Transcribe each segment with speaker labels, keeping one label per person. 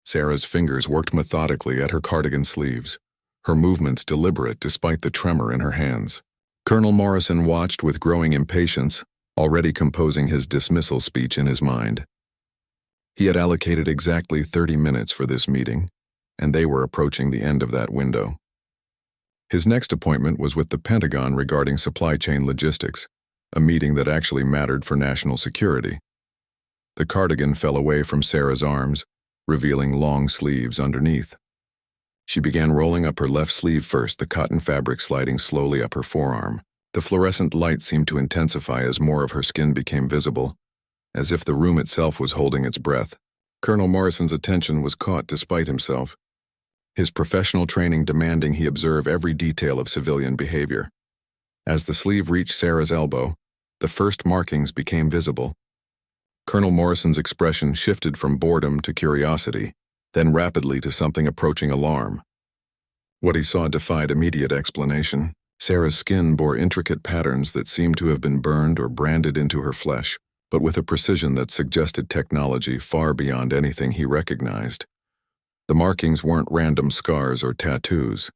Speaker 1: Sarah's fingers worked methodically at her cardigan sleeves, her movements deliberate despite the tremor in her hands. Colonel Morrison watched with growing impatience, already composing his dismissal speech in his mind. He had allocated exactly 30 minutes for this meeting, and they were approaching the end of that window. His next appointment was with the Pentagon regarding supply chain logistics, a meeting that actually mattered for national security. The cardigan fell away from Sarah's arms, revealing long sleeves underneath. She began rolling up her left sleeve first, the cotton fabric sliding slowly up her forearm. The fluorescent light seemed to intensify as more of her skin became visible, as if the room itself was holding its breath. Colonel Morrison's attention was caught despite himself, his professional training demanding he observe every detail of civilian behavior. As the sleeve reached Sarah's elbow, the first markings became visible. Colonel Morrison's expression shifted from boredom to curiosity, then rapidly to something approaching alarm. What he saw defied immediate explanation. Sarah's skin bore intricate patterns that seemed to have been burned or branded into her flesh, but with a precision that suggested technology far beyond anything he recognized. The markings weren't random scars or tattoos.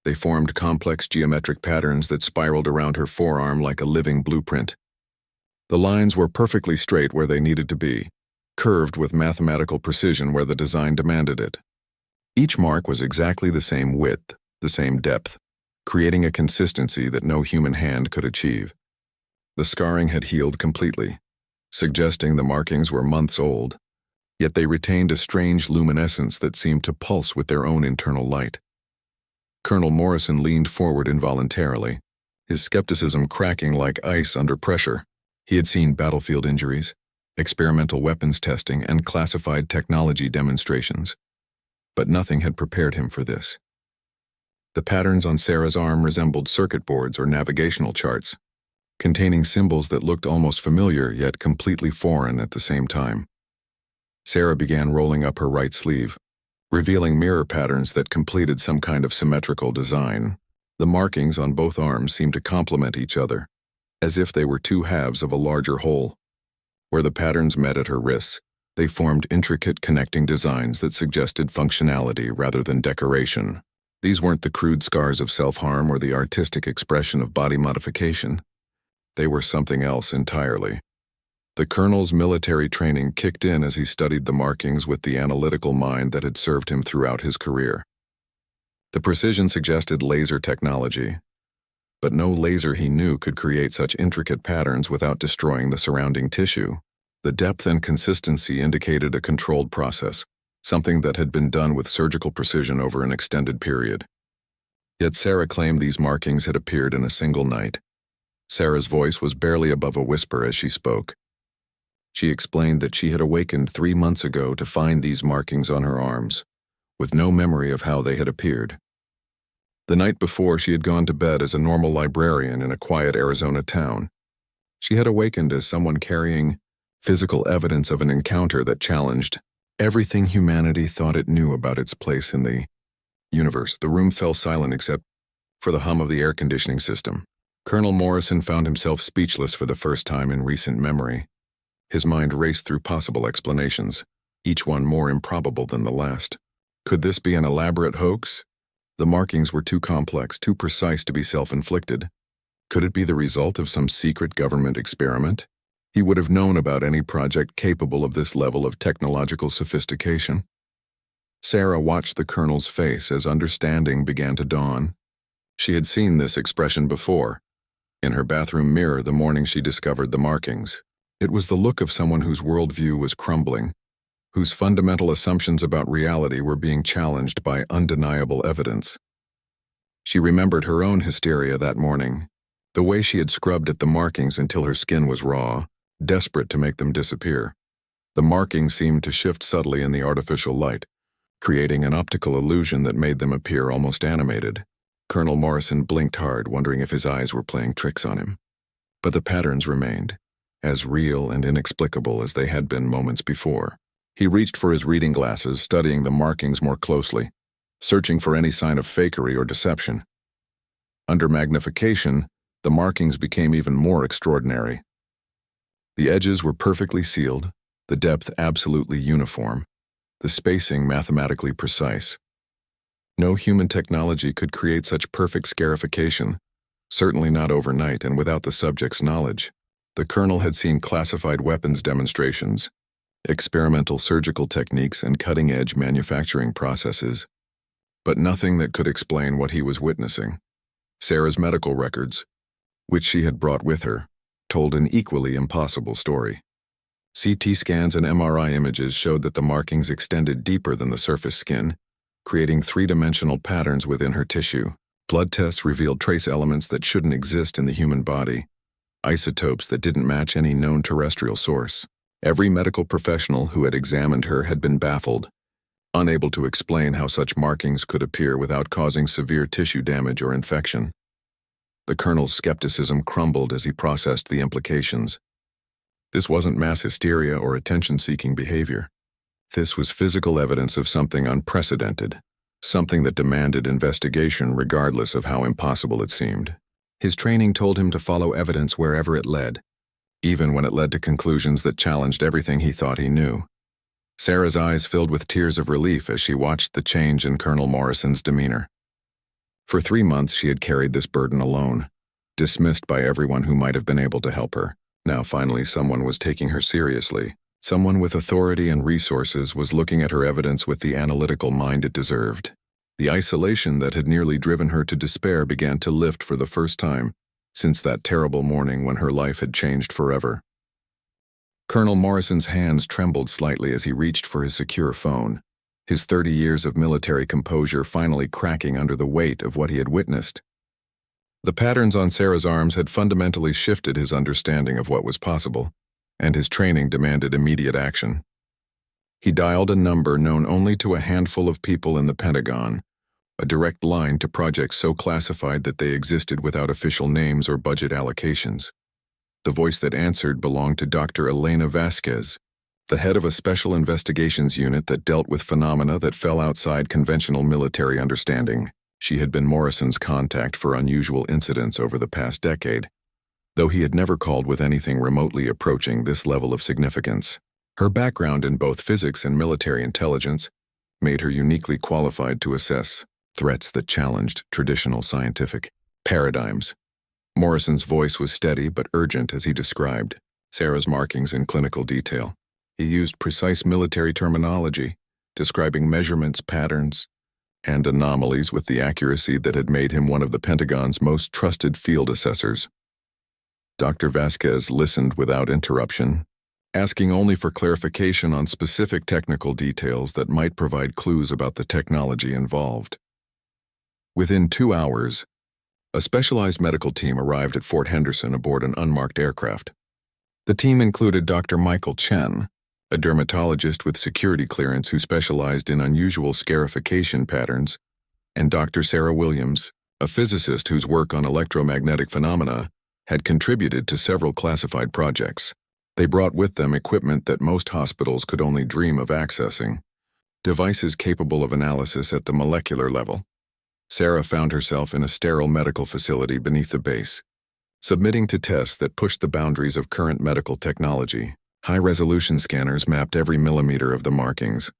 Speaker 1: They formed complex geometric patterns that spiraled around her forearm like a living blueprint. The lines were perfectly straight where they needed to be, curved with mathematical precision where the design demanded it. Each mark was exactly the same width, the same depth, creating a consistency that no human hand could achieve. The scarring had healed completely, suggesting the markings were months old, yet they retained a strange luminescence that seemed to pulse with their own internal light. Colonel Morrison leaned forward involuntarily, his skepticism cracking like ice under pressure. He had seen battlefield injuries, experimental weapons testing, and classified technology demonstrations, but nothing had prepared him for this. The patterns on Sarah's arm resembled circuit boards or navigational charts, containing symbols that looked almost familiar yet completely foreign at the same time. Sarah began rolling up her right sleeve, revealing mirror patterns that completed some kind of symmetrical design. The markings on both arms seemed to complement each other, as if they were two halves of a larger whole. Where the patterns met at her wrists, they formed intricate connecting designs that suggested functionality rather than decoration. These weren't the crude scars of self-harm or the artistic expression of body modification. They were something else entirely. The colonel's military training kicked in as he studied the markings with the analytical mind that had served him throughout his career. The precision suggested laser technology, but no laser he knew could create such intricate patterns without destroying the surrounding tissue. The depth and consistency indicated a controlled process, something that had been done with surgical precision over an extended period. Yet Sarah claimed these markings had appeared in a single night. Sarah's voice was barely above a whisper as she spoke. She explained that she had awakened 3 months ago to find these markings on her arms, with no memory of how they had appeared. The night before, she had gone to bed as a normal librarian in a quiet Arizona town. She had awakened as someone carrying physical evidence of an encounter that challenged everything humanity thought it knew about its place in the universe. The room fell silent except for the hum of the air conditioning system. Colonel Morrison found himself speechless for the first time in recent memory. His mind raced through possible explanations, each one more improbable than the last. Could this be an elaborate hoax? The markings were too complex, too precise to be self-inflicted. Could it be the result of some secret government experiment? He would have known about any project capable of this level of technological sophistication. Sarah watched the colonel's face as understanding began to dawn. She had seen this expression before, in her bathroom mirror the morning she discovered the markings. It was the look of someone whose worldview was crumbling, whose fundamental assumptions about reality were being challenged by undeniable evidence. She remembered her own hysteria that morning, the way she had scrubbed at the markings until her skin was raw, desperate to make them disappear. The markings seemed to shift subtly in the artificial light, creating an optical illusion that made them appear almost animated. Colonel Morrison blinked hard, wondering if his eyes were playing tricks on him. But the patterns remained, as real and inexplicable as they had been moments before. He reached for his reading glasses, studying the markings more closely, searching for any sign of fakery or deception. Under magnification, the markings became even more extraordinary. The edges were perfectly sealed, the depth absolutely uniform, the spacing mathematically precise. No human technology could create such perfect scarification, certainly not overnight and without the subject's knowledge. The colonel had seen classified weapons demonstrations, experimental surgical techniques, and cutting-edge manufacturing processes, but nothing that could explain what he was witnessing. Sarah's medical records, which she had brought with her, told an equally impossible story. CT scans and MRI images showed that the markings extended deeper than the surface skin, creating three-dimensional patterns within her tissue. Blood tests revealed trace elements that shouldn't exist in the human body, isotopes that didn't match any known terrestrial source. Every medical professional who had examined her had been baffled, unable to explain how such markings could appear without causing severe tissue damage or infection. The colonel's skepticism crumbled as he processed the implications. This wasn't mass hysteria or attention-seeking behavior. This was physical evidence of something unprecedented, something that demanded investigation regardless of how impossible it seemed. His training told him to follow evidence wherever it led, even when it led to conclusions that challenged everything he thought he knew. Sarah's eyes filled with tears of relief as she watched the change in Colonel Morrison's demeanor. For 3 months she had carried this burden alone, dismissed by everyone who might have been able to help her. Now finally someone was taking her seriously. Someone with authority and resources was looking at her evidence with the analytical mind it deserved. The isolation that had nearly driven her to despair began to lift for the first time since that terrible morning when her life had changed forever. Colonel Morrison's hands trembled slightly as he reached for his secure phone, his 30 years of military composure finally cracking under the weight of what he had witnessed. The patterns on Sarah's arms had fundamentally shifted his understanding of what was possible, and his training demanded immediate action. He dialed a number known only to a handful of people in the Pentagon, a direct line to projects so classified that they existed without official names or budget allocations. The voice that answered belonged to Dr. Elena Vasquez, the head of a special investigations unit that dealt with phenomena that fell outside conventional military understanding. She had been Morrison's contact for unusual incidents over the past decade, though he had never called with anything remotely approaching this level of significance. Her background in both physics and military intelligence made her uniquely qualified to assess threats that challenged traditional scientific paradigms. Morrison's voice was steady but urgent as he described Sarah's markings in clinical detail. He used precise military terminology, describing measurements, patterns, and anomalies with the accuracy that had made him one of the Pentagon's most trusted field assessors. Dr. Vasquez listened without interruption, asking only for clarification on specific technical details that might provide clues about the technology involved. Within 2 hours, a specialized medical team arrived at Fort Henderson aboard an unmarked aircraft. The team included Dr. Michael Chen, a dermatologist with security clearance who specialized in unusual scarification patterns, and Dr. Sarah Williams, a physicist whose work on electromagnetic phenomena had contributed to several classified projects. They brought with them equipment that most hospitals could only dream of accessing, devices capable of analysis at the molecular level. Sarah found herself in a sterile medical facility beneath the base, submitting to tests that pushed the boundaries of current medical technology. High-resolution scanners mapped every millimeter of the markings,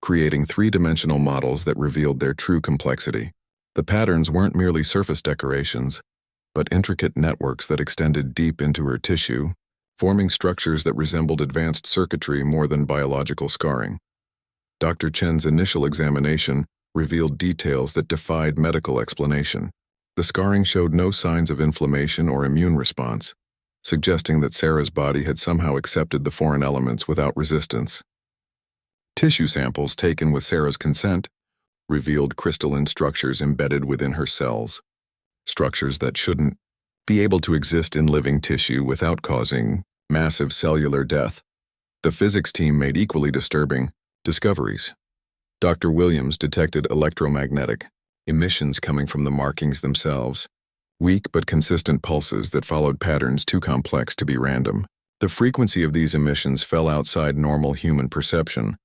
Speaker 1: creating three-dimensional models that revealed their true complexity. The patterns weren't merely surface decorations, but intricate networks that extended deep into her tissue, forming structures that resembled advanced circuitry more than biological scarring. Dr. Chen's initial examination revealed details that defied medical explanation. The scarring showed no signs of inflammation or immune response, suggesting that Sarah's body had somehow accepted the foreign elements without resistance. Tissue samples taken with Sarah's consent revealed crystalline structures embedded within her cells, structures that shouldn't be able to exist in living tissue without causing massive cellular death. The physics team made equally disturbing discoveries. Dr. Williams detected electromagnetic emissions coming from the markings themselves, weak but consistent pulses that followed patterns too complex to be random. The frequency of these emissions fell outside normal human perception,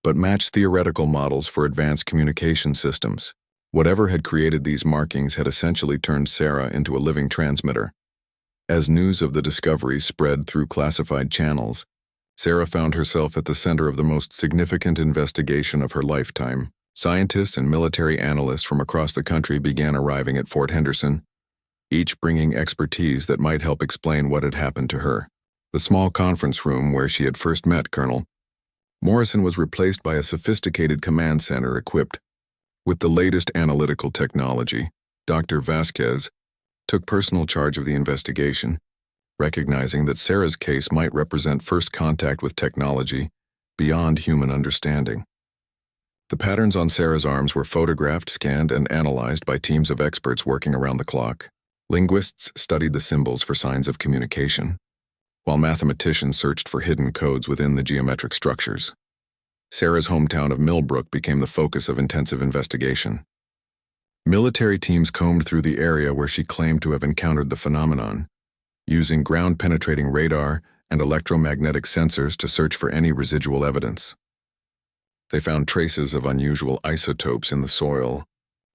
Speaker 1: but matched theoretical models for advanced communication systems. Whatever had created these markings had essentially turned Sarah into a living transmitter. As news of the discoveries spread through classified channels, Sarah found herself at the center of the most significant investigation of her lifetime. Scientists and military analysts from across the country began arriving at Fort Henderson, each bringing expertise that might help explain what had happened to her. The small conference room where she had first met Colonel Morrison was replaced by a sophisticated command center equipped with the latest analytical technology. Dr. Vasquez took personal charge of the investigation, recognizing that Sarah's case might represent first contact with technology beyond human understanding. The patterns on Sarah's arms were photographed, scanned, and analyzed by teams of experts working around the clock. Linguists studied the symbols for signs of communication, while mathematicians searched for hidden codes within the geometric structures. Sarah's hometown of Millbrook became the focus of intensive investigation. Military teams combed through the area where she claimed to have encountered the phenomenon, using ground-penetrating radar and electromagnetic sensors to search for any residual evidence. They found traces of unusual isotopes in the soil,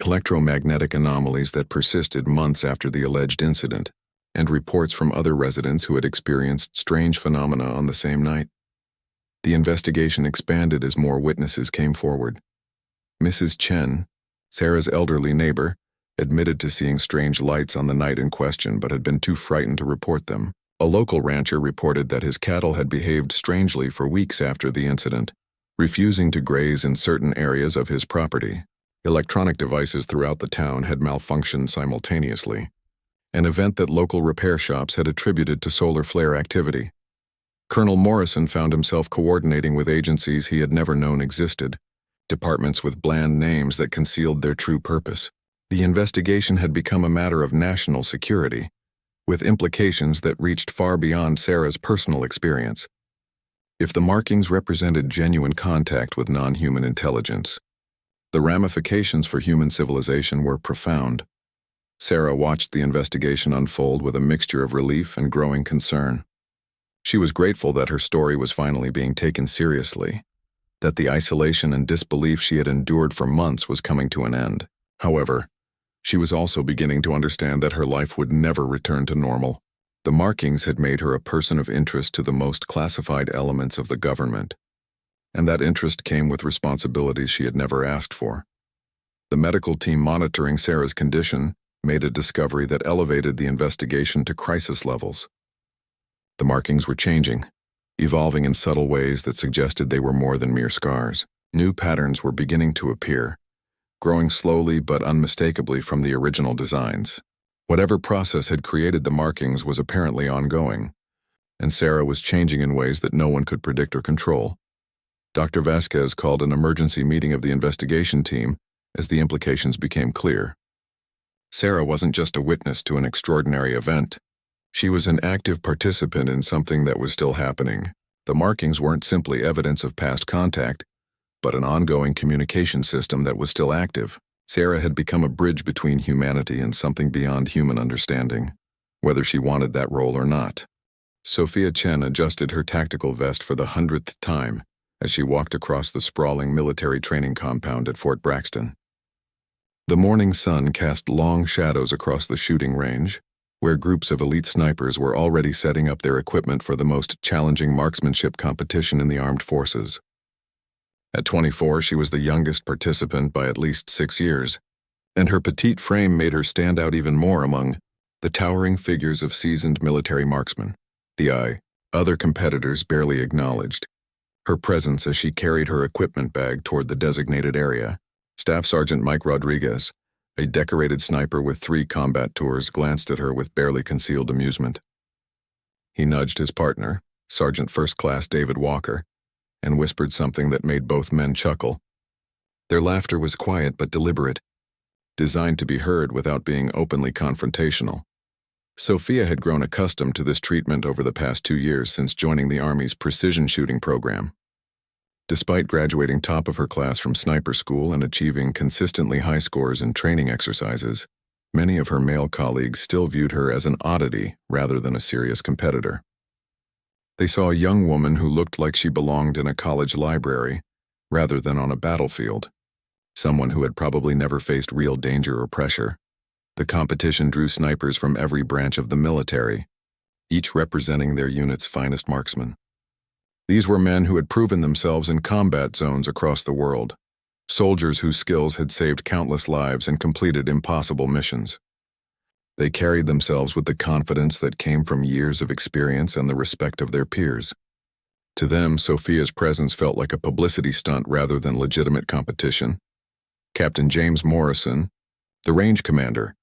Speaker 1: electromagnetic anomalies that persisted months after the alleged incident, and reports from other residents who had experienced strange phenomena on the same night. The investigation expanded as more witnesses came forward. Mrs. Chen, Sarah's elderly neighbor, admitted to seeing strange lights on the night in question but had been too frightened to report them. A local rancher reported that his cattle had behaved strangely for weeks after the incident, refusing to graze in certain areas of his property. Electronic devices throughout the town had malfunctioned simultaneously, an event that local repair shops had attributed to solar flare activity. Colonel Morrison found himself coordinating with agencies he had never known existed, departments with bland names that concealed their true purpose. The investigation had become a matter of national security, with implications that reached far beyond Sarah's personal experience. If the markings represented genuine contact with non-human intelligence, the ramifications for human civilization were profound. Sarah watched the investigation unfold with a mixture of relief and growing concern. She was grateful that her story was finally being taken seriously, that the isolation and disbelief she had endured for months was coming to an end. However, she was also beginning to understand that her life would never return to normal. The markings had made her a person of interest to the most classified elements of the government, and that interest came with responsibilities she had never asked for. The medical team monitoring Sarah's condition made a discovery that elevated the investigation to crisis levels. The markings were changing, evolving in subtle ways that suggested they were more than mere scars. New patterns were beginning to appear, growing slowly but unmistakably from the original designs. Whatever process had created the markings was apparently ongoing, and Sarah was changing in ways that no one could predict or control. Dr. Vasquez called an emergency meeting of the investigation team as the implications became clear. Sarah wasn't just a witness to an extraordinary event. She was an active participant in something that was still happening. The markings weren't simply evidence of past contact, but an ongoing communication system that was still active. Sarah had become a bridge between humanity and something beyond human understanding, whether she wanted that role or not. Sophia Chen adjusted her tactical vest for the 100th time as she walked across the sprawling military training compound at Fort Braxton. The morning sun cast long shadows across the shooting range, where groups of elite snipers were already setting up their equipment for the most challenging marksmanship competition in the armed forces. At 24, she was the youngest participant by at least 6 years, and her petite frame made her stand out even more among the towering figures of seasoned military marksmen. Other competitors barely acknowledged her presence as she carried her equipment bag toward the designated area. Staff Sergeant Mike Rodriguez, a decorated sniper with 3 combat tours, glanced at her with barely concealed amusement. He nudged his partner, Sergeant First Class David Walker, and whispered something that made both men chuckle. Their laughter was quiet but deliberate, designed to be heard without being openly confrontational. Sophia had grown accustomed to this treatment over the past 2 years since joining the Army's precision shooting program. Despite graduating top of her class from sniper school and achieving consistently high scores in training exercises, many of her male colleagues still viewed her as an oddity rather than a serious competitor. They saw a young woman who looked like she belonged in a college library rather than on a battlefield, someone who had probably never faced real danger or pressure. The competition drew snipers from every branch of the military, each representing their unit's finest marksmen. These were men who had proven themselves in combat zones across the world, soldiers whose skills had saved countless lives and completed impossible missions. They carried themselves with the confidence that came from years of experience and the respect of their peers. To them, Sophia's presence felt like a publicity stunt rather than legitimate competition. Captain James Morrison, the range commander,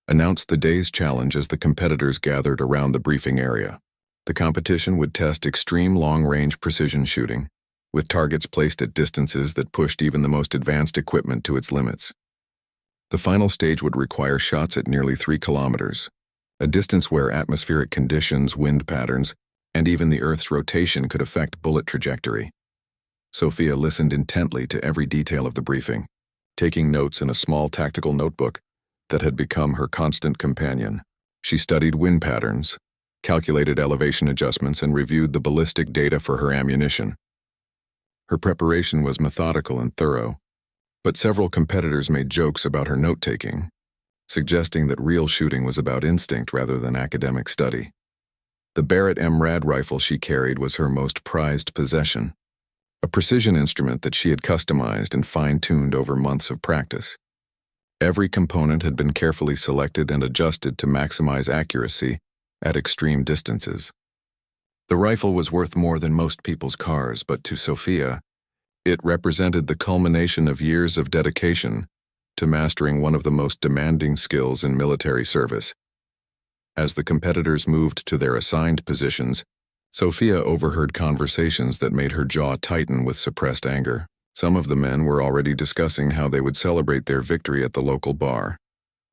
Speaker 1: announced the day's challenge as the competitors gathered around the briefing area. The competition would test extreme long-range precision shooting, with targets placed at distances that pushed even the most advanced equipment to its limits. The final stage would require shots at nearly 3 kilometers, a distance where atmospheric conditions, wind patterns, and even the Earth's rotation could affect bullet trajectory. Sophia listened intently to every detail of the briefing, taking notes in a small tactical notebook that had become her constant companion. She studied wind patterns, calculated elevation adjustments, and reviewed the ballistic data for her ammunition. Her preparation was methodical and thorough, but several competitors made jokes about her note-taking, suggesting that real shooting was about instinct rather than academic study. The Barrett MRAD rifle she carried was her most prized possession, a precision instrument that she had customized and fine-tuned over months of practice. Every component had been carefully selected and adjusted to maximize accuracy at extreme distances. The rifle was worth more than most people's cars, but to Sophia, it represented the culmination of years of dedication to mastering one of the most demanding skills in military service. As the competitors moved to their assigned positions, Sophia overheard conversations that made her jaw tighten with suppressed anger. Some of the men were already discussing how they would celebrate their victory at the local bar,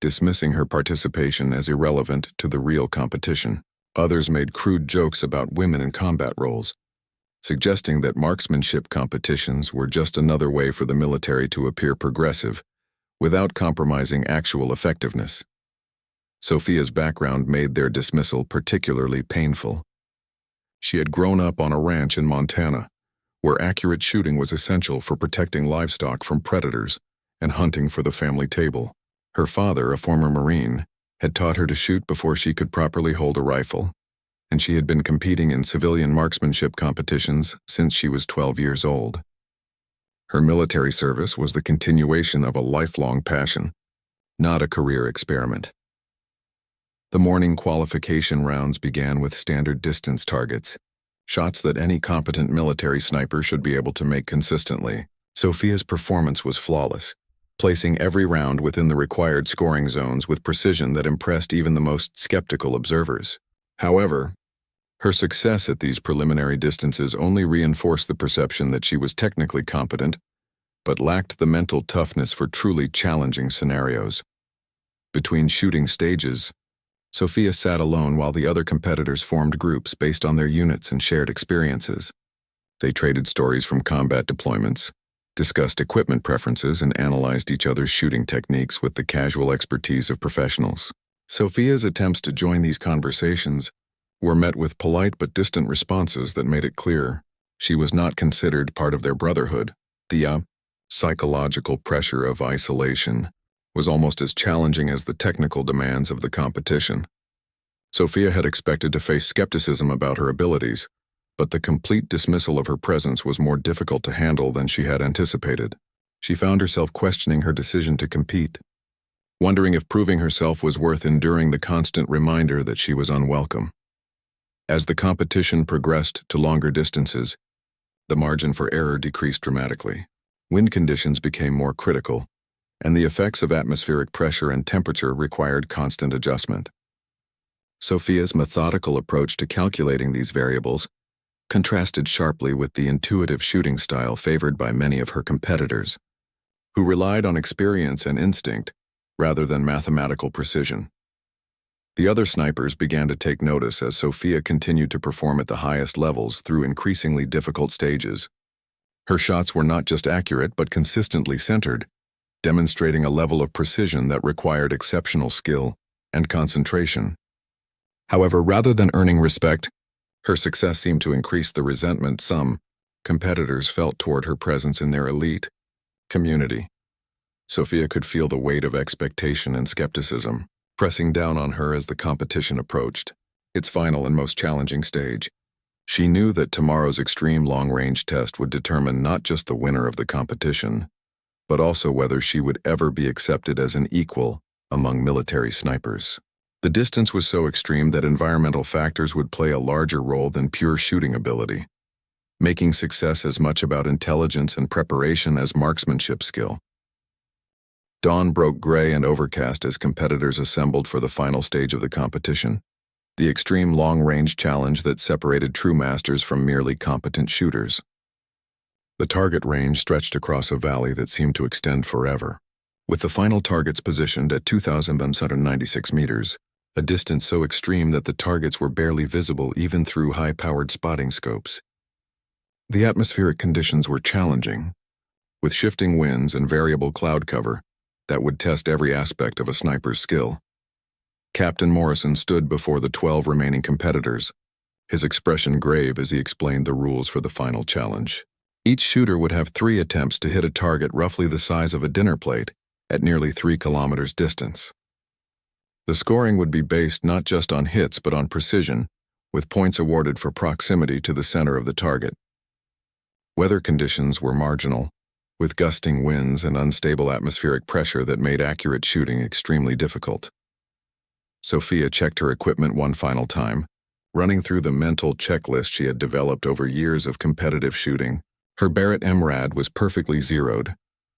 Speaker 1: dismissing her participation as irrelevant to the real competition. Others made crude jokes about women in combat roles, suggesting that marksmanship competitions were just another way for the military to appear progressive, without compromising actual effectiveness. Sophia's background made their dismissal particularly painful. She had grown up on a ranch in Montana, where accurate shooting was essential for protecting livestock from predators and hunting for the family table. Her father, a former Marine, had taught her to shoot before she could properly hold a rifle, and she had been competing in civilian marksmanship competitions since she was 12 years old. Her military service was the continuation of a lifelong passion, not a career experiment. The morning qualification rounds began with standard distance targets, shots that any competent military sniper should be able to make consistently. Sophia's performance was flawless, placing every round within the required scoring zones with precision that impressed even the most skeptical observers. However, her success at these preliminary distances only reinforced the perception that she was technically competent, but lacked the mental toughness for truly challenging scenarios. Between shooting stages, Sophia sat alone while the other competitors formed groups based on their units and shared experiences. They traded stories from combat deployments, discussed equipment preferences, and analyzed each other's shooting techniques with the casual expertise of professionals. Sophia's attempts to join these conversations were met with polite but distant responses that made it clear she was not considered part of their brotherhood. The psychological pressure of isolation was almost as challenging as the technical demands of the competition. Sophia had expected to face skepticism about her abilities, but the complete dismissal of her presence was more difficult to handle than she had anticipated. She found herself questioning her decision to compete, wondering if proving herself was worth enduring the constant reminder that she was unwelcome. As the competition progressed to longer distances, the margin for error decreased dramatically. Wind conditions became more critical, and the effects of atmospheric pressure and temperature required constant adjustment. Sophia's methodical approach to calculating these variables contrasted sharply with the intuitive shooting style favored by many of her competitors, who relied on experience and instinct rather than mathematical precision. The other snipers began to take notice as Sophia continued to perform at the highest levels through increasingly difficult stages. Her shots were not just accurate but consistently centered, demonstrating a level of precision that required exceptional skill and concentration. However, rather than earning respect, her success seemed to increase the resentment some competitors felt toward her presence in their elite community. Sophia could feel the weight of expectation and skepticism pressing down on her as the competition approached its final and most challenging stage. She knew that tomorrow's extreme long-range test would determine not just the winner of the competition, but also whether she would ever be accepted as an equal among military snipers. The distance was so extreme that environmental factors would play a larger role than pure shooting ability, making success as much about intelligence and preparation as marksmanship skill. Dawn broke gray and overcast as competitors assembled for the final stage of the competition, the extreme long-range challenge that separated true masters from merely competent shooters. The target range stretched across a valley that seemed to extend forever, with the final targets positioned at 2,196 meters, a distance so extreme that the targets were barely visible even through high-powered spotting scopes. The atmospheric conditions were challenging, with shifting winds and variable cloud cover that would test every aspect of a sniper's skill. Captain Morrison stood before the 12 remaining competitors, his expression grave as he explained the rules for the final challenge. Each shooter would have 3 attempts to hit a target roughly the size of a dinner plate at nearly 3 kilometers distance. The scoring would be based not just on hits but on precision, with points awarded for proximity to the center of the target. Weather conditions were marginal, with gusting winds and unstable atmospheric pressure that made accurate shooting extremely difficult. Sophia checked her equipment one final time, running through the mental checklist she had developed over years of competitive shooting. Her Barrett MRAD was perfectly zeroed,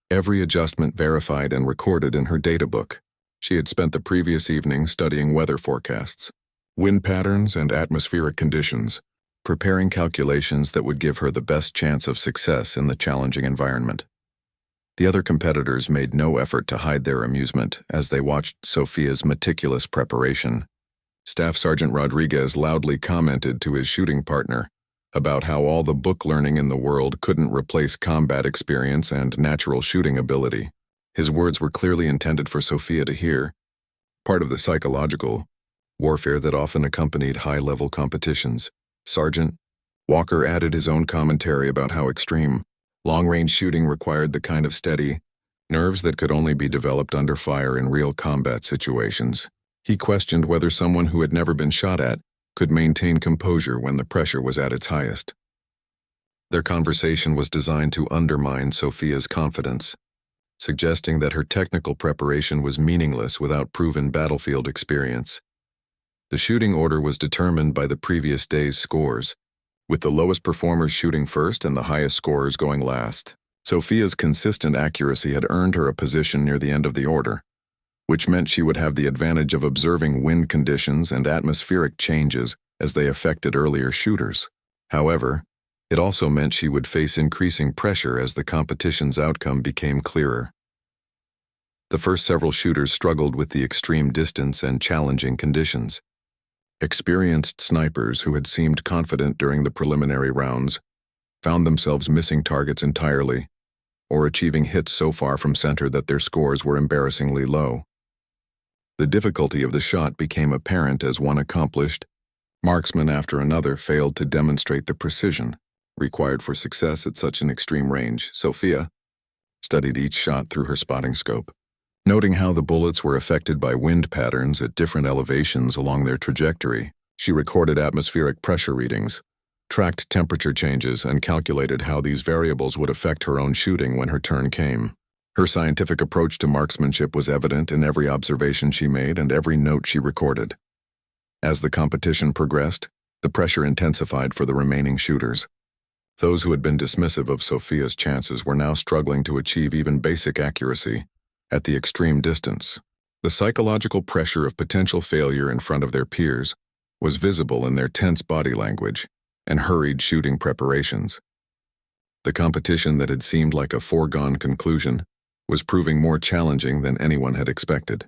Speaker 1: every adjustment verified and recorded in her data book. She had spent the previous evening studying weather forecasts, wind patterns, and atmospheric conditions, preparing calculations that would give her the best chance of success in the challenging environment. The other competitors made no effort to hide their amusement as they watched Sophia's meticulous preparation. Staff Sergeant Rodriguez loudly commented to his shooting partner about how all the book learning in the world couldn't replace combat experience and natural shooting ability. His words were clearly intended for Sophia to hear, part of the psychological warfare that often accompanied high-level competitions. Sergeant Walker added his own commentary about how extreme long-range shooting required the kind of steady nerves that could only be developed under fire in real combat situations. He questioned whether someone who had never been shot at could maintain composure when the pressure was at its highest. Their conversation was designed to undermine Sophia's confidence, suggesting that her technical preparation was meaningless without proven battlefield experience. The shooting order was determined by the previous day's scores, with the lowest performers shooting first and the highest scorers going last. Sophia's consistent accuracy had earned her a position near the end of the order, which meant she would have the advantage of observing wind conditions and atmospheric changes as they affected earlier shooters. However, it also meant she would face increasing pressure as the competition's outcome became clearer. The first several shooters struggled with the extreme distance and challenging conditions. Experienced snipers who had seemed confident during the preliminary rounds found themselves missing targets entirely, or achieving hits so far from center that their scores were embarrassingly low. The difficulty of the shot became apparent as one accomplished marksman after another failed to demonstrate the precision required for success at such an extreme range. Sophia studied each shot through her spotting scope, noting how the bullets were affected by wind patterns at different elevations along their trajectory. She recorded atmospheric pressure readings, tracked temperature changes, and calculated how these variables would affect her own shooting when her turn came. Her scientific approach to marksmanship was evident in every observation she made and every note she recorded. As the competition progressed, the pressure intensified for the remaining shooters. Those who had been dismissive of Sophia's chances were now struggling to achieve even basic accuracy at the extreme distance. The psychological pressure of potential failure in front of their peers was visible in their tense body language and hurried shooting preparations. The competition that had seemed like a foregone conclusion was proving more challenging than anyone had expected.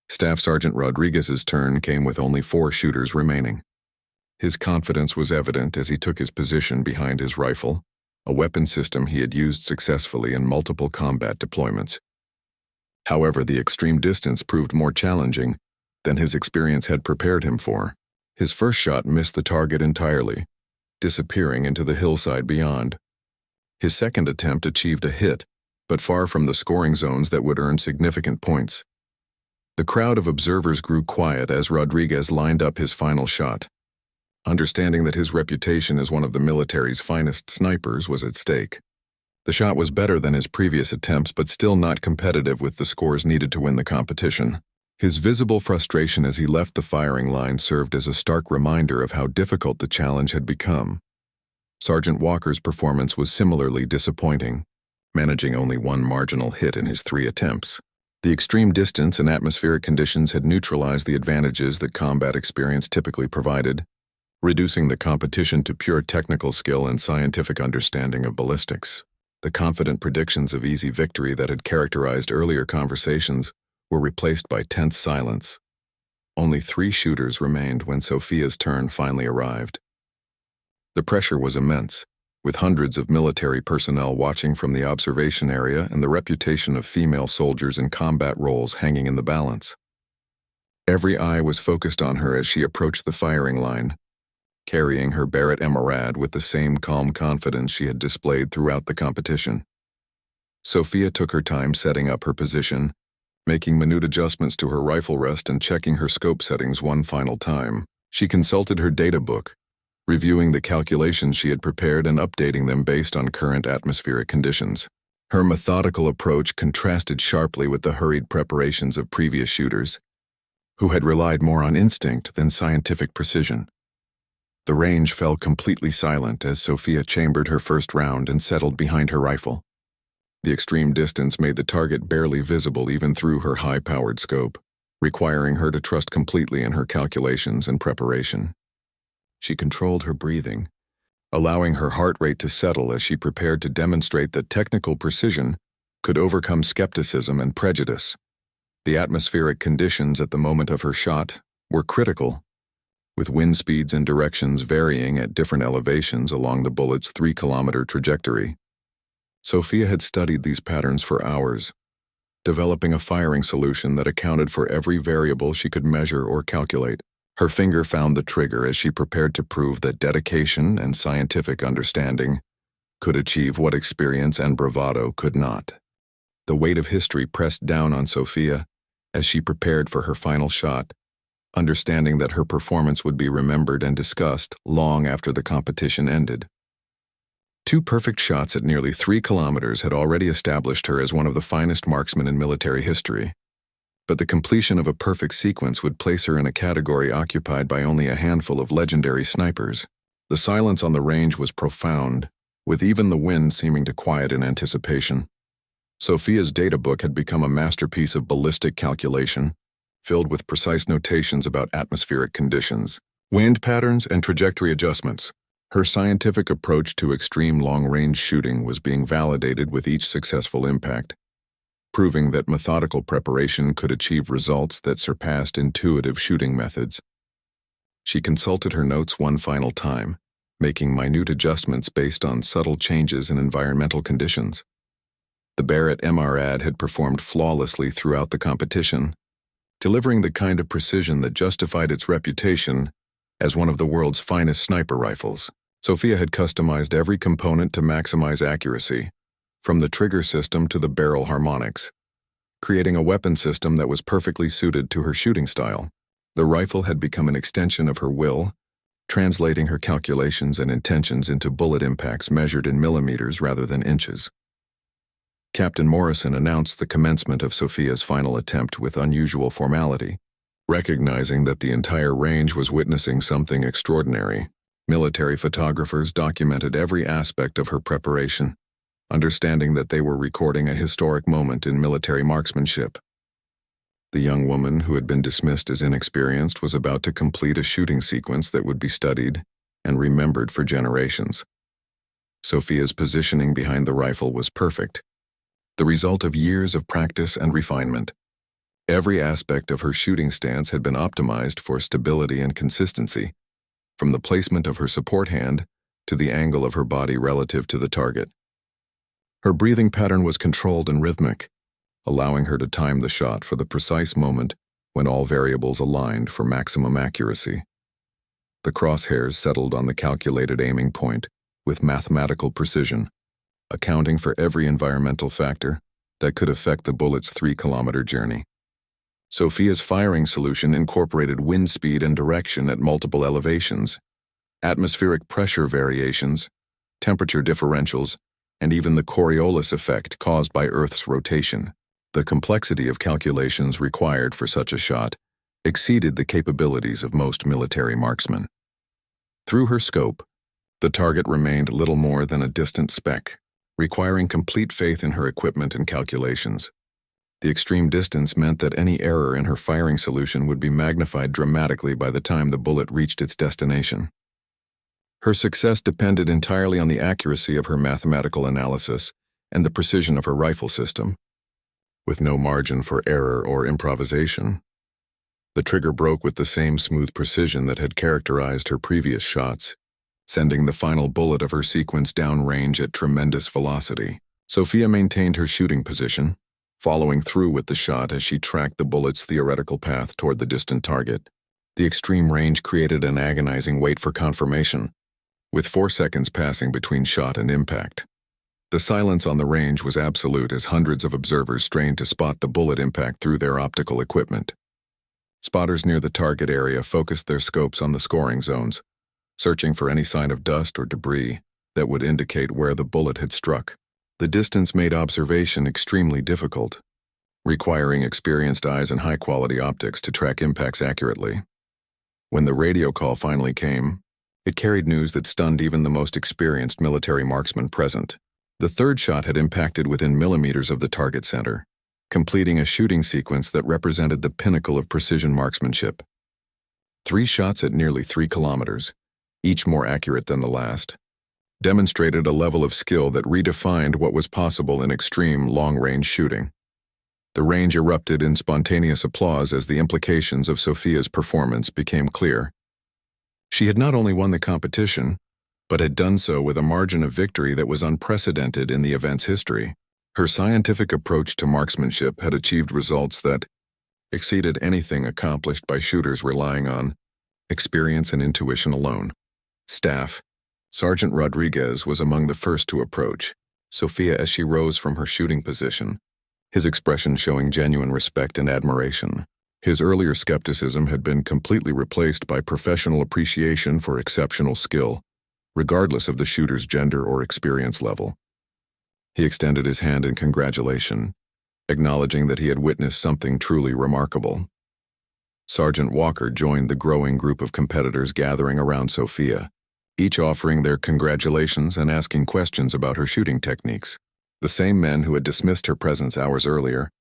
Speaker 1: Staff Sergeant Rodriguez's turn came with only 4 shooters remaining. His confidence was evident as he took his position behind his rifle, a weapon system he had used successfully in multiple combat deployments. However, the extreme distance proved more challenging than his experience had prepared him for. His first shot missed the target entirely, disappearing into the hillside beyond. His second attempt achieved a hit, but far from the scoring zones that would earn significant points. The crowd of observers grew quiet as Rodriguez lined up his final shot. understanding that his reputation as one of the military's finest snipers was at stake. The shot was better than his previous attempts, but still not competitive with the scores needed to win the competition. His visible frustration as he left the firing line served as a stark reminder of how difficult the challenge had become. Sergeant Walker's performance was similarly disappointing, managing only one marginal hit in his 3 attempts. The extreme distance and atmospheric conditions had neutralized the advantages that combat experience typically provided, reducing the competition to pure technical skill and scientific understanding of ballistics. The confident predictions of easy victory that had characterized earlier conversations were replaced by tense silence. Only 3 shooters remained when Sophia's turn finally arrived. The pressure was immense, with hundreds of military personnel watching from the observation area and the reputation of female soldiers in combat roles hanging in the balance. Every eye was focused on her as she approached the firing line, carrying her Barrett MRAD with the same calm confidence she had displayed throughout the competition. Sophia took her time setting up her position, making minute adjustments to her rifle rest and checking her scope settings one final time. She consulted her data book, reviewing the calculations she had prepared and updating them based on current atmospheric conditions. Her methodical approach contrasted sharply with the hurried preparations of previous shooters, who had relied more on instinct than scientific precision. The range fell completely silent as Sophia chambered her first round and settled behind her rifle. The extreme distance made the target barely visible even through her high-powered scope, requiring her to trust completely in her calculations and preparation. She controlled her breathing, allowing her heart rate to settle as she prepared to demonstrate that technical precision could overcome skepticism and prejudice. The atmospheric conditions at the moment of her shot were critical, with wind speeds and directions varying at different elevations along the bullet's 3-kilometer trajectory. Sophia had studied these patterns for hours, developing a firing solution that accounted for every variable she could measure or calculate. Her finger found the trigger as she prepared to prove that dedication and scientific understanding could achieve what experience and bravado could not. The weight of history pressed down on Sophia as she prepared for her final shot, understanding that her performance would be remembered and discussed long after the competition ended. 2 perfect shots at nearly 3 kilometers had already established her as one of the finest marksmen in military history, but the completion of a perfect sequence would place her in a category occupied by only a handful of legendary snipers. The silence on the range was profound, with even the wind seeming to quiet in anticipation. Sophia's data book had become a masterpiece of ballistic calculation, filled with precise notations about atmospheric conditions, wind patterns, and trajectory adjustments. Her scientific approach to extreme long-range shooting was being validated with each successful impact, proving that methodical preparation could achieve results that surpassed intuitive shooting methods. She consulted her notes one final time, making minute adjustments based on subtle changes in environmental conditions. The Barrett MRAD had performed flawlessly throughout the competition, delivering the kind of precision that justified its reputation as one of the world's finest sniper rifles. Sophia had customized every component to maximize accuracy, from the trigger system to the barrel harmonics, creating a weapon system that was perfectly suited to her shooting style. The rifle had become an extension of her will, translating her calculations and intentions into bullet impacts measured in millimeters rather than inches. Captain Morrison announced the commencement of Sophia's final attempt with unusual formality. Recognizing that the entire range was witnessing something extraordinary, military photographers documented every aspect of her preparation, understanding that they were recording a historic moment in military marksmanship. The young woman, who had been dismissed as inexperienced, was about to complete a shooting sequence that would be studied and remembered for generations. Sophia's positioning behind the rifle was perfect, the result of years of practice and refinement. Every aspect of her shooting stance had been optimized for stability and consistency, from the placement of her support hand to the angle of her body relative to the target. Her breathing pattern was controlled and rhythmic, allowing her to time the shot for the precise moment when all variables aligned for maximum accuracy. The crosshairs settled on the calculated aiming point with mathematical precision, accounting for every environmental factor that could affect the bullet's 3-kilometer journey. Sophia's firing solution incorporated wind speed and direction at multiple elevations, atmospheric pressure variations, temperature differentials, and even the Coriolis effect caused by Earth's rotation. The complexity of calculations required for such a shot exceeded the capabilities of most military marksmen. Through her scope, the target remained little more than a distant speck, requiring complete faith in her equipment and calculations. The extreme distance meant that any error in her firing solution would be magnified dramatically by the time the bullet reached its destination. Her success depended entirely on the accuracy of her mathematical analysis and the precision of her rifle system, with no margin for error or improvisation. The trigger broke with the same smooth precision that had characterized her previous shots, sending the final bullet of her sequence downrange at tremendous velocity. Sophia maintained her shooting position, following through with the shot as she tracked the bullet's theoretical path toward the distant target. The extreme range created an agonizing wait for confirmation, with 4 seconds passing between shot and impact. The silence on the range was absolute as hundreds of observers strained to spot the bullet impact through their optical equipment. Spotters near the target area focused their scopes on the scoring zones, searching for any sign of dust or debris that would indicate where the bullet had struck. The distance made observation extremely difficult, requiring experienced eyes and high-quality optics to track impacts accurately. When the radio call finally came, it carried news that stunned even the most experienced military marksman present. The third shot had impacted within millimeters of the target center, completing a shooting sequence that represented the pinnacle of precision marksmanship. 3 shots at nearly 3 kilometers, each more accurate than the last, demonstrated a level of skill that redefined what was possible in extreme long-range shooting. The range erupted in spontaneous applause as the implications of Sophia's performance became clear. She had not only won the competition, but had done so with a margin of victory that was unprecedented in the event's history. Her scientific approach to marksmanship had achieved results that exceeded anything accomplished by shooters relying on experience and intuition alone. Staff Sergeant Rodriguez was among the first to approach Sophia as she rose from her shooting position, his expression showing genuine respect and admiration. His earlier skepticism had been completely replaced by professional appreciation for exceptional skill, regardless of the shooter's gender or experience level. He extended his hand in congratulation, acknowledging that he had witnessed something truly remarkable. Sergeant Walker joined the growing group of competitors gathering around Sophia, each offering their congratulations and asking questions about her shooting techniques. The same men who had dismissed her presence hours earlier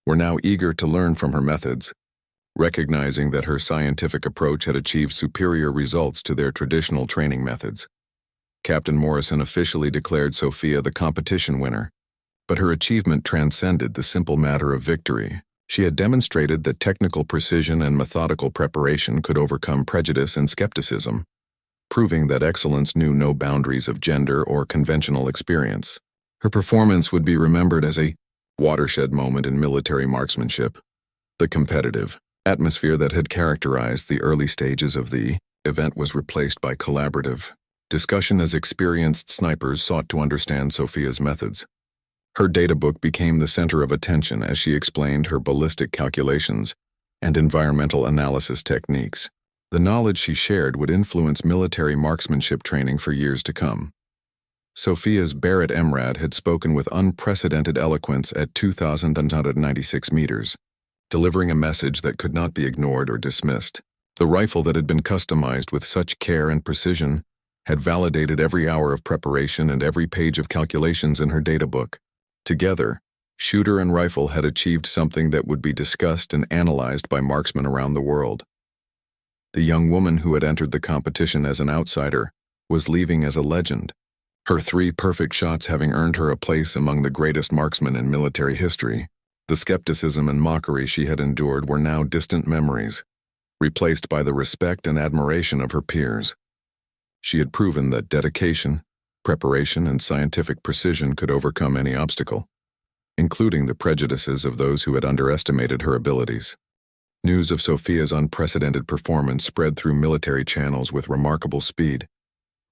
Speaker 1: were now eager to learn from her methods, recognizing that her scientific approach had achieved superior results to their traditional training methods. Captain Morrison officially declared Sophia the competition winner, but her achievement transcended the simple matter of victory. She had demonstrated that technical precision and methodical preparation could overcome prejudice and skepticism, proving that excellence knew no boundaries of gender or conventional experience. Her performance would be remembered as a watershed moment in military marksmanship. The competitive atmosphere that had characterized the early stages of the event was replaced by collaborative discussion as experienced snipers sought to understand Sophia's methods. Her data book became the center of attention as she explained her ballistic calculations and environmental analysis techniques. The knowledge she shared would influence military marksmanship training for years to come. Sophia's Barrett MRAD had spoken with unprecedented eloquence at 2,196 meters, delivering a message that could not be ignored or dismissed. The rifle that had been customized with such care and precision had validated every hour of preparation and every page of calculations in her data book. Together, shooter and rifle had achieved something that would be discussed and analyzed by marksmen around the world. The young woman who had entered the competition as an outsider was leaving as a legend, her 3 perfect shots having earned her a place among the greatest marksmen in military history. The skepticism and mockery she had endured were now distant memories, replaced by the respect and admiration of her peers. She had proven that dedication, preparation, and scientific precision could overcome any obstacle, including the prejudices of those who had underestimated her abilities. News of Sophia's unprecedented performance spread through military channels with remarkable speed,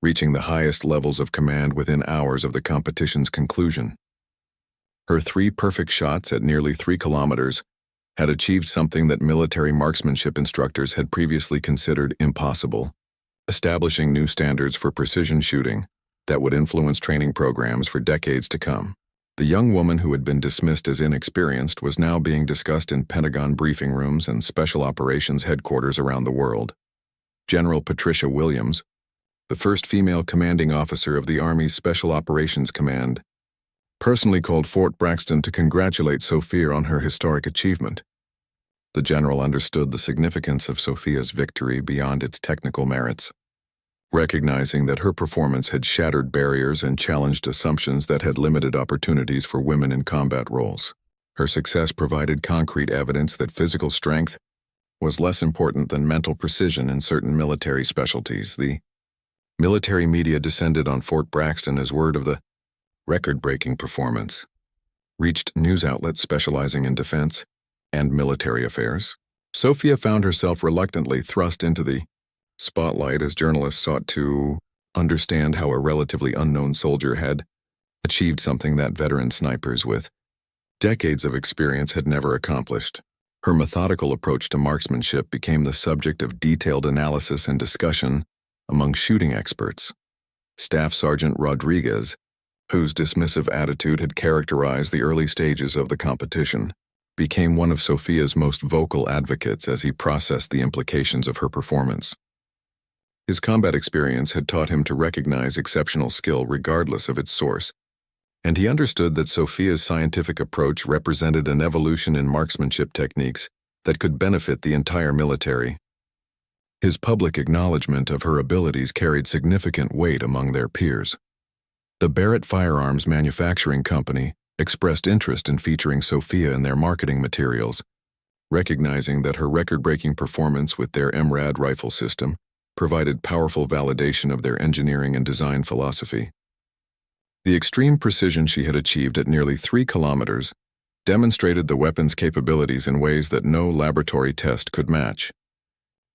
Speaker 1: reaching the highest levels of command within hours of the competition's conclusion. Her 3 perfect shots at nearly 3 kilometers had achieved something that military marksmanship instructors had previously considered impossible. establishing new standards for precision shooting that would influence training programs for decades to come. The young woman who had been dismissed as inexperienced was now being discussed in Pentagon briefing rooms and special operations headquarters around the world. General Patricia Williams, the first female commanding officer of the Army's Special Operations Command, personally called Fort Braxton to congratulate Sophia on her historic achievement. The general understood the significance of Sophia's victory beyond its technical merits, recognizing that her performance had shattered barriers and challenged assumptions that had limited opportunities for women in combat roles. Her success provided concrete evidence that physical strength was less important than mental precision in certain military specialties. The military media descended on Fort Braxton as word of the record-breaking performance reached news outlets specializing in defense and military affairs. Sophia found herself reluctantly thrust into the spotlight as journalists sought to understand how a relatively unknown soldier had achieved something that veteran snipers with decades of experience had never accomplished. Her methodical approach to marksmanship became the subject of detailed analysis and discussion among shooting experts. Staff Sergeant Rodriguez, whose dismissive attitude had characterized the early stages of the competition, became one of Sophia's most vocal advocates as he processed the implications of her performance. His combat experience had taught him to recognize exceptional skill regardless of its source, and he understood that Sophia's scientific approach represented an evolution in marksmanship techniques that could benefit the entire military. His public acknowledgement of her abilities carried significant weight among their peers. The Barrett Firearms Manufacturing Company expressed interest in featuring Sophia in their marketing materials, recognizing that her record-breaking performance with their MRAD rifle system provided powerful validation of their engineering and design philosophy. The extreme precision she had achieved at nearly 3 kilometers demonstrated the weapon's capabilities in ways that no laboratory test could match,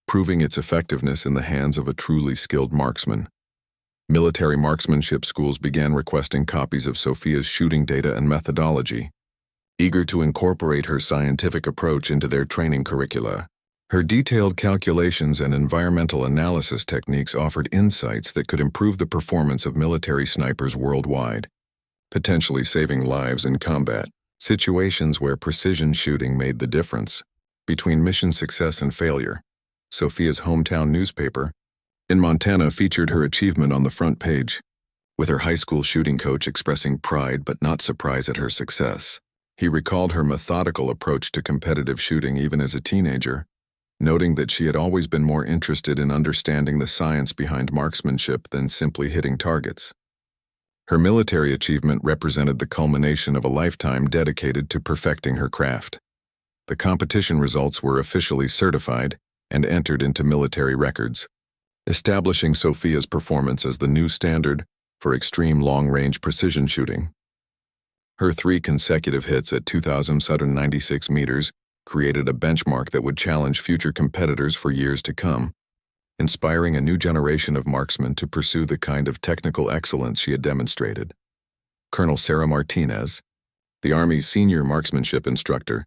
Speaker 1: proving its effectiveness in the hands of a truly skilled marksman. Military marksmanship schools began requesting copies of Sophia's shooting data and methodology, eager to incorporate her scientific approach into their training curricula. Her detailed calculations and environmental analysis techniques offered insights that could improve the performance of military snipers worldwide, potentially saving lives in combat situations where precision shooting made the difference. Between mission success and failure, Sophia's hometown newspaper in Montana featured her achievement on the front page, with her high school shooting coach expressing pride but not surprise at her success. He recalled her methodical approach to competitive shooting even as a teenager, noting that she had always been more interested in understanding the science behind marksmanship than simply hitting targets. Her military achievement represented the culmination of a lifetime dedicated to perfecting her craft. The competition results were officially certified and entered into military records, establishing Sophia's performance as the new standard for extreme long-range precision shooting. Her 3 consecutive hits at 2,796 meters created a benchmark that would challenge future competitors for years to come, inspiring a new generation of marksmen to pursue the kind of technical excellence she had demonstrated. Colonel Sarah Martinez, the Army's senior marksmanship instructor,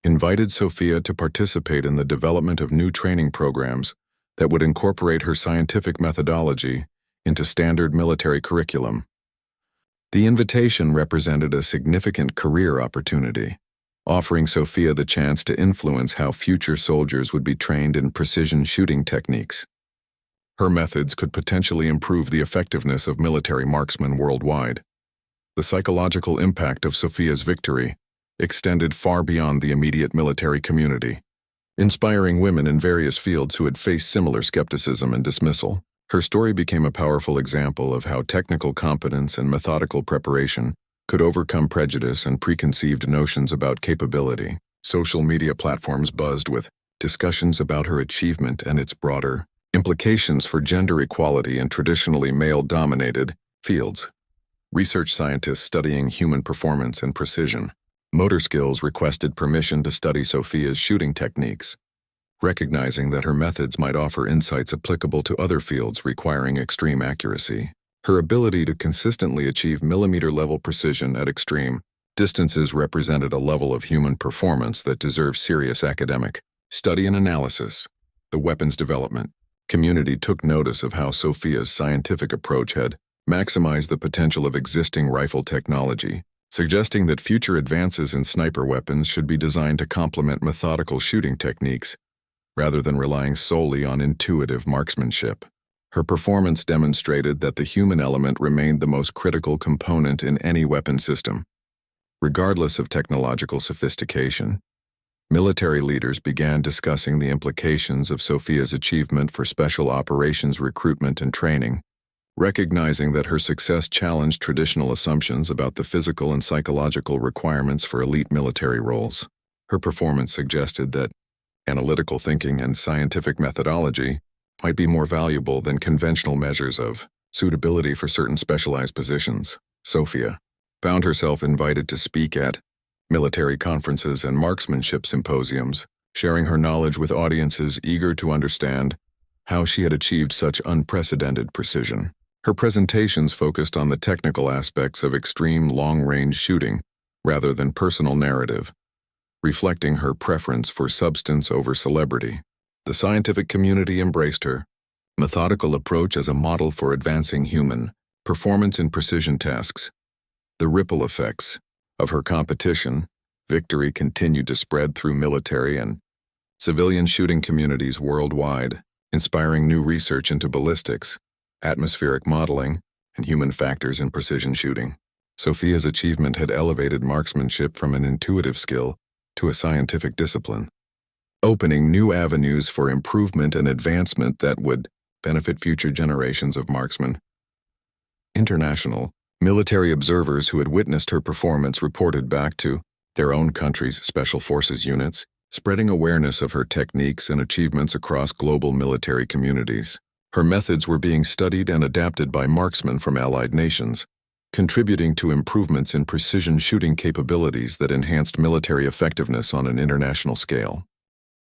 Speaker 1: invited Sophia to participate in the development of new training programs that would incorporate her scientific methodology into standard military curriculum. The invitation represented a significant career opportunity, offering Sophia the chance to influence how future soldiers would be trained in precision shooting techniques. Her methods could potentially improve the effectiveness of military marksmen worldwide. The psychological impact of Sophia's victory extended far beyond the immediate military community, inspiring women in various fields who had faced similar skepticism and dismissal. Her story became a powerful example of how technical competence and methodical preparation could overcome prejudice and preconceived notions about capability. Social media platforms buzzed with discussions about her achievement and its broader implications for gender equality in traditionally male-dominated fields. Research scientists studying human performance and precision motor skills requested permission to study Sophia's shooting techniques, recognizing that her methods might offer insights applicable to other fields requiring extreme accuracy. Her ability to consistently achieve millimeter-level precision at extreme distances represented a level of human performance that deserves serious academic study and analysis. The weapon's development community took notice of how Sophia's scientific approach had maximized the potential of existing rifle technology, suggesting that future advances in sniper weapons should be designed to complement methodical shooting techniques, rather than relying solely on intuitive marksmanship. Her performance demonstrated that the human element remained the most critical component in any weapon system. Regardless of technological sophistication, military leaders began discussing the implications of Sophia's achievement for special operations recruitment and training, recognizing that her success challenged traditional assumptions about the physical and psychological requirements for elite military roles. Her performance suggested that analytical thinking and scientific methodology might be more valuable than conventional measures of suitability for certain specialized positions. Sophia found herself invited to speak at military conferences and marksmanship symposiums, sharing her knowledge with audiences eager to understand how she had achieved such unprecedented precision. Her presentations focused on the technical aspects of extreme long-range shooting rather than personal narrative, reflecting her preference for substance over celebrity. The scientific community embraced her methodical approach as a model for advancing human performance in precision tasks. The ripple effects of her competition victory continued to spread through military and civilian shooting communities worldwide, inspiring new research into ballistics, atmospheric modeling, and human factors in precision shooting. Sophia's achievement had elevated marksmanship from an intuitive skill to a scientific discipline, opening new avenues for improvement and advancement that would benefit future generations of marksmen. International military observers who had witnessed her performance reported back to their own country's special forces units, spreading awareness of her techniques and achievements across global military communities. Her methods were being studied and adapted by marksmen from allied nations, contributing to improvements in precision shooting capabilities that enhanced military effectiveness on an international scale.